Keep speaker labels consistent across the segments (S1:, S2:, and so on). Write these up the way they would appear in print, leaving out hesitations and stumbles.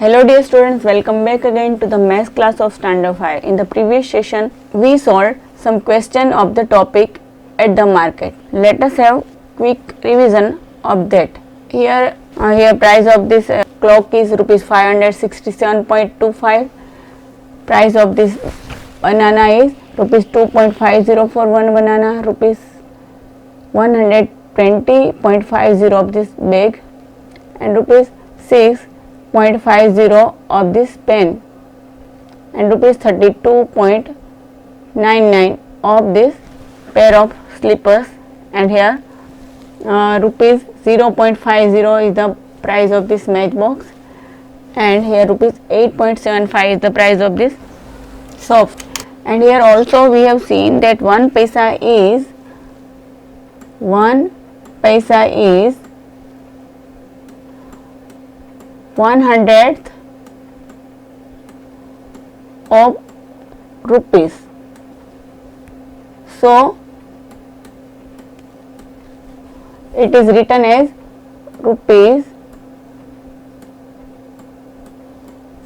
S1: Hello dear students, welcome back again to the math class of Standard 5. In the previous session, we solved some question of the topic at the market. Let us have quick revision of that. Here price of this clock is rupees 567.25. Price of this banana is rupees 2.50 for one banana, rupees 120.50 of this bag, and rupees 6.50 of this pen, and rupees 32.99 of this pair of slippers, and here rupees 0.50 is the price of this matchbox, and here rupees 8.75 is the price of this soap. And here also we have seen that 1 paisa is 1/100th of rupees. So it is written as rupees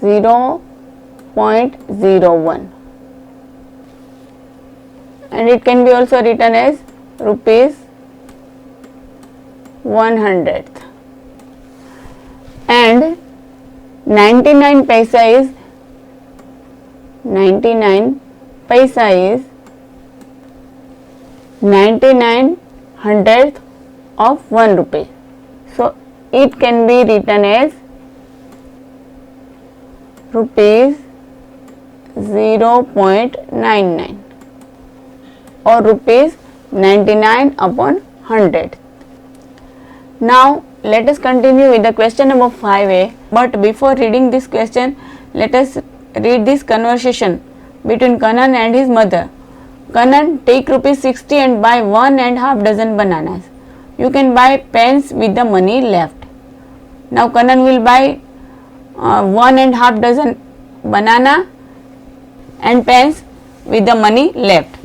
S1: 0.01, and it can be also written as rupees 100th. And 99 paisa is 99/100th of 1 rupee. So it can be written as rupees 0.99 or rupees 99/100. Now let us continue with the question number 5a. But before reading this question, let us read this conversation between Kannan and his mother. Kannan, take rupees 60 and buy 1.5 dozen bananas. You can buy pens with the money left. Now Kannan will buy 1.5 dozen banana and pens with the money left.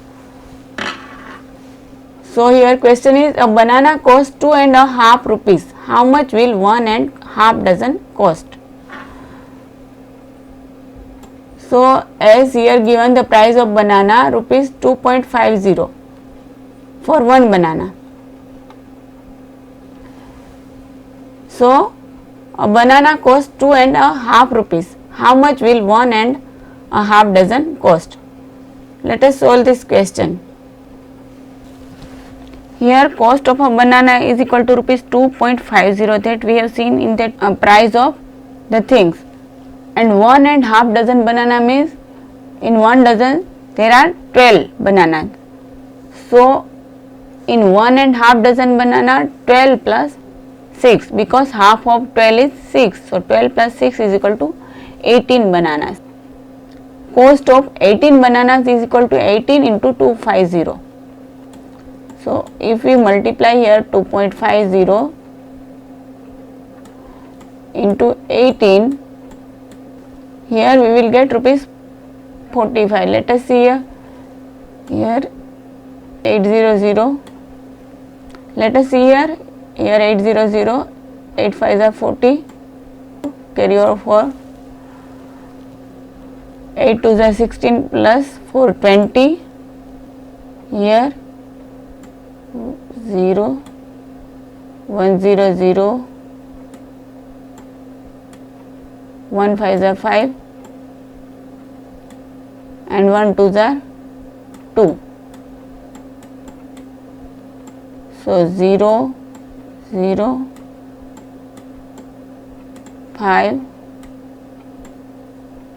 S1: So here question is, a banana costs 2.5 rupees. How much will 1.5 dozen cost? So as here given the price of banana rupees 2.50 for one banana. So a banana costs 2.5 rupees. How much will 1.5 dozen cost? Let us solve this question. Here cost of a banana is equal to rupees 2.50, that we have seen in that price of the things, and 1.5 dozen banana means in 1 dozen there are 12 bananas. So in 1.5 dozen banana, 12 plus 6, because half of 12 is 6, so 12 plus 6 is equal to 18 bananas. Cost of 18 bananas is equal to 18 into 250. So if we multiply here 2.50 into 18, here we will get rupees 45. Let us see here 800. Let us see here 800, 8 5s are 40, carry over 4, 8 2s are 16 plus 4 20, here 0 1 0 0, 1 5s are 5, and 1 2s are 2. So 0 0 5,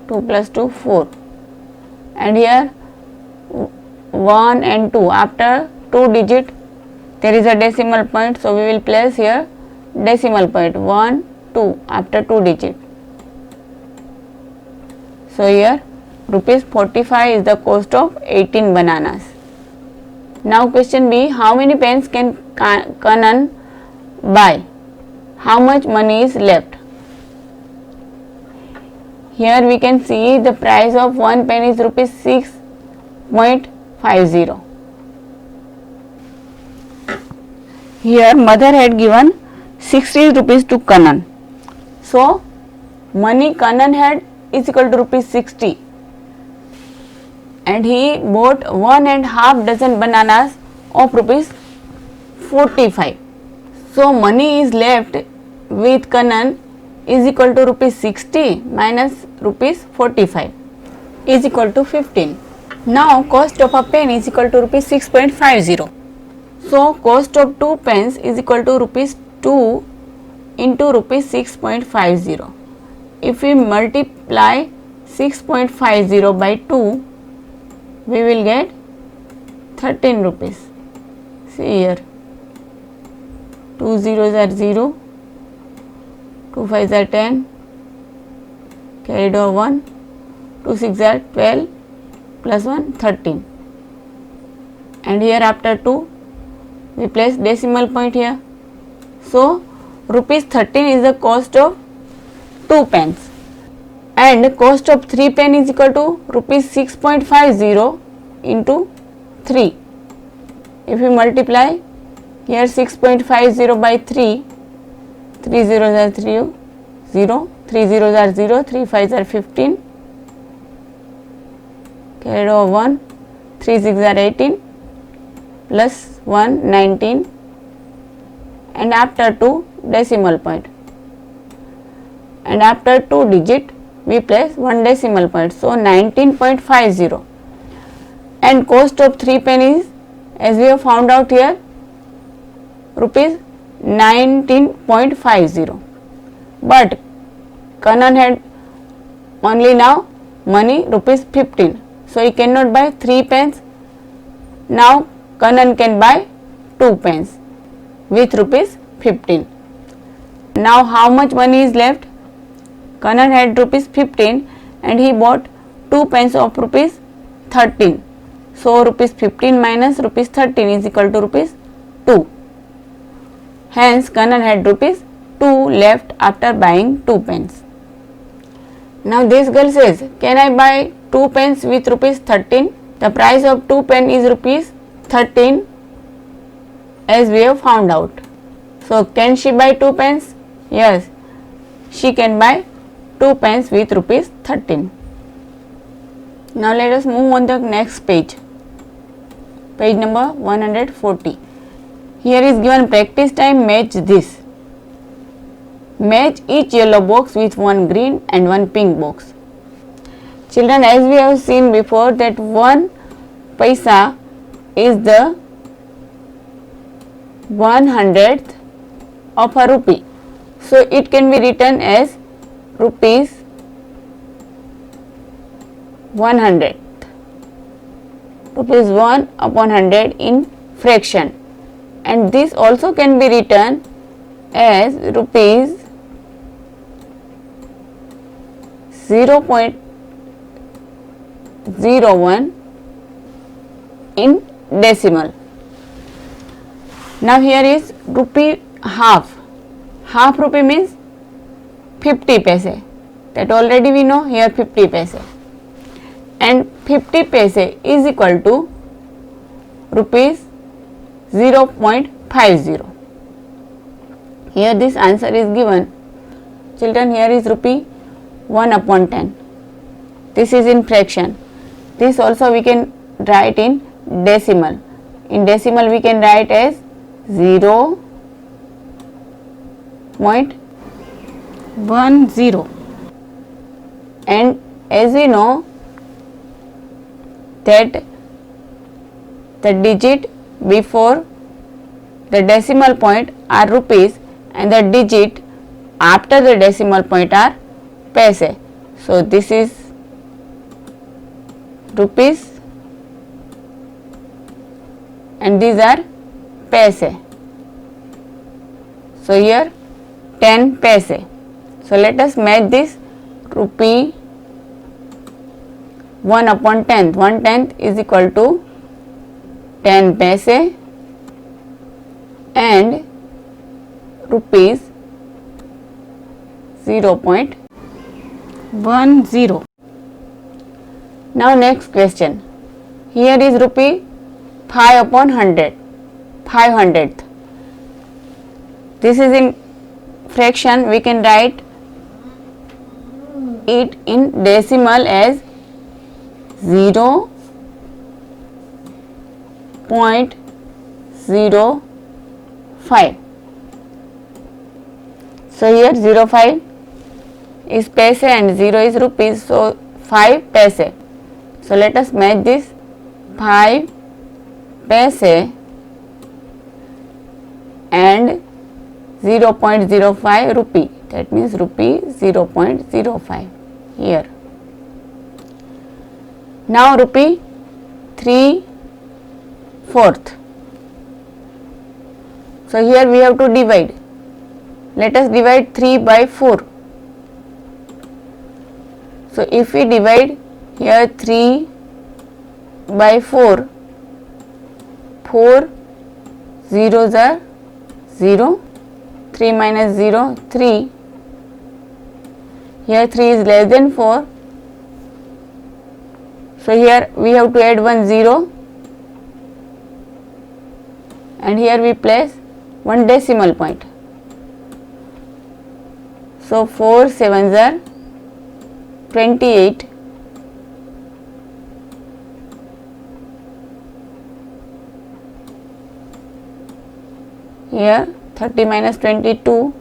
S1: 2 plus 2 4, and here 1 and 2, after 2 digit there is a decimal point, so we will place here decimal point 1 2 after 2 digit. So here rupees 45 is the cost of 18 bananas. Now question B, how many pens can Kannan buy? How much money is left? Here we can see the price of one pen is rupees 6.50. Here mother had given 60 rupees to Kannan. So money Kanan had is equal to rupees 60 and he bought 1.5 dozen bananas of rupees 45. So money is left with Kanan is equal to rupees 60 minus rupees 45 is equal to 15. Now cost of a pen is equal to rupees 6.50. So cost of 2 pens is equal to rupees 2 into rupees 6.50. If we multiply 6.50 by 2, we will get 13 rupees. See here, 2 zeros are 0, 2 5s are 10, carried over 1, 2 6 are 12, plus 1 13. And here after 2, we place decimal point here. So rupees 13 is the cost of 2 pens and cost of 3 pen is equal to rupees 6.50 into 3. If we multiply here 6.50 by 3, 3 zeros are 3, 0, 3 zeros are 0, 3 5s are 15, carried over 1, 3 6 are 18, plus 1 19, and after 2 decimal point, and after 2 digit we place 1 decimal point, so 19.50, and cost of 3 pennies as we have found out here rupees 19.50, but Kanan had only now money rupees 15, so he cannot buy 3 pens. Now Kanan can buy 2 pens with rupees 15. Now how much money is left? Kanan had rupees 15 and he bought 2 pens of rupees 13. So rupees 15 minus rupees 13 is equal to rupees 2. Hence Kanan had rupees 2 left after buying 2 pens. Now this girl says, can I buy 2 pens with rupees 13? The price of 2 pen is rupees 13 as we have found out. So can she buy 2 pens? Yes, she can buy 2 pens with rupees 13. Now let us move on to the next page. Page number 140. Here is given practice time, match this. Match each yellow box with one green and one pink box. Children, as we have seen before that 1 paisa is the 1/100th of a rupee. So it can be written as rupees 100. Rupees 1 upon 100 in fraction, and this also can be written as rupees 0.01 in decimal. Now here is rupee half. Half rupee means 50 paise. That already we know. Here 50 paise. And 50 paise is equal to rupees 0.50. Here this answer is given. Children, here is rupee 1 upon 10. This is in fraction. This also we can write in decimal. In decimal we can write as 0.10. And as we know that the digit before the decimal point are rupees and the digit after the decimal point are paise. So this is rupees and these are paise. So here 10 paise. So let us match this. Rupee 1 upon 10th. 1/10 is equal to 10 paise and rupees 0.10. Now next question. Here is rupee 5 upon 100. 5/100th. This is in fraction. We can write it in decimal as 0.05. So here 0.5 is paise and 0 is rupees, so 5 paise. So let us match this 5 paise and 0.05 rupee, that means rupee 0.05 here. Now rupee 3/4. So here we have to divide. Let us divide 3 by 4. So if we divide here 3 by 4, 4 zeros are 0, 3 minus 0, 3. Here 3 is less than 4. So here we have to add one 0 and here we place one decimal point. So 4 sevens are 28. Here 30 minus 22.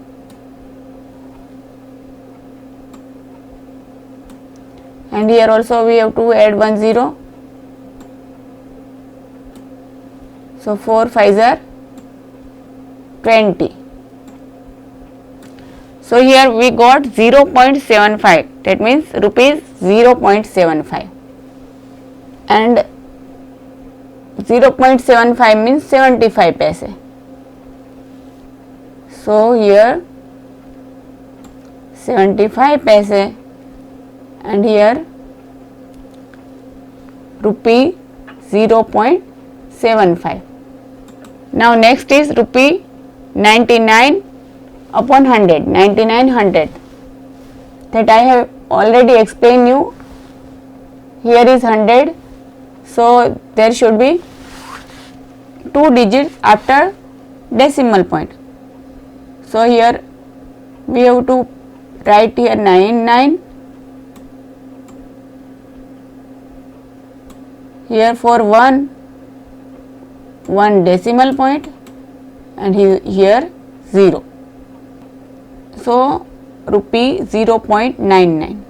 S1: And here also we have to add one 0. So 4 5s are 20. So here we got 0.75, that means rupees 0.75, and 0.75 means 75 paise. So here 75 paise and here rupee 0.75. Now next is rupee 99 upon 100, 9900, that I have already explained you. Here is 100, so there should be 2 digits after decimal point. So here we have to write here 99. Here for 1 decimal point and here 0. So rupee 0.99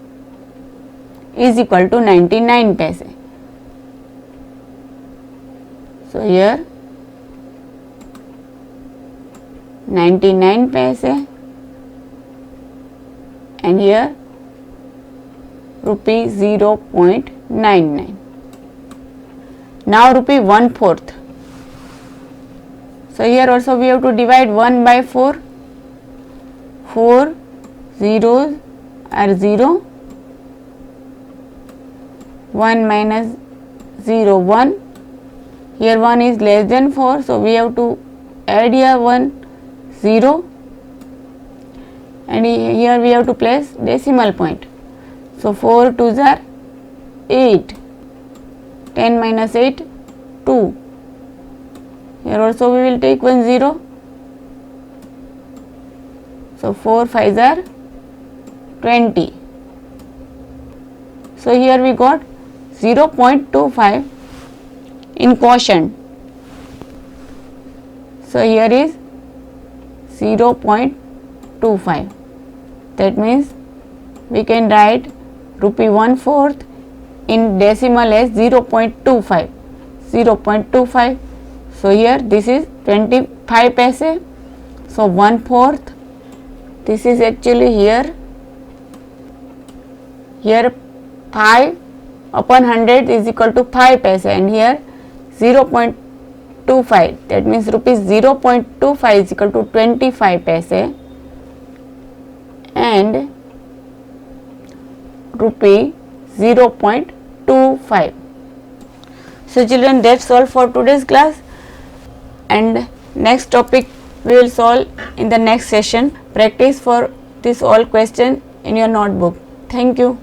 S1: is equal to 99 paise. So here 99 paise and here rupee 0.99. Now rupee 1/4. So here also we have to divide 1 by 4. 4 zeros are 0. 1 minus 0, 1. Here 1 is less than 4, so we have to add here 1 0 and here we have to place decimal point. So 4 2s are 8. 10 minus 8, 2. Here also we will take 1 0. So 4 5s are 20. So here we got 0.25 in quotient. So here is 0.25. That means we can write rupee 1/4 in decimal as 0.25. 0.25. So here this is 25 paise. So 1/4. This is actually here 5 upon 100 is equal to 5 paise and here 0.25, that means rupees 0.25 is equal to 25 paise and rupee 0.25. So children, that's all for today's class, and next topic we will solve in the next session. Practice for this all question in your notebook. Thank you.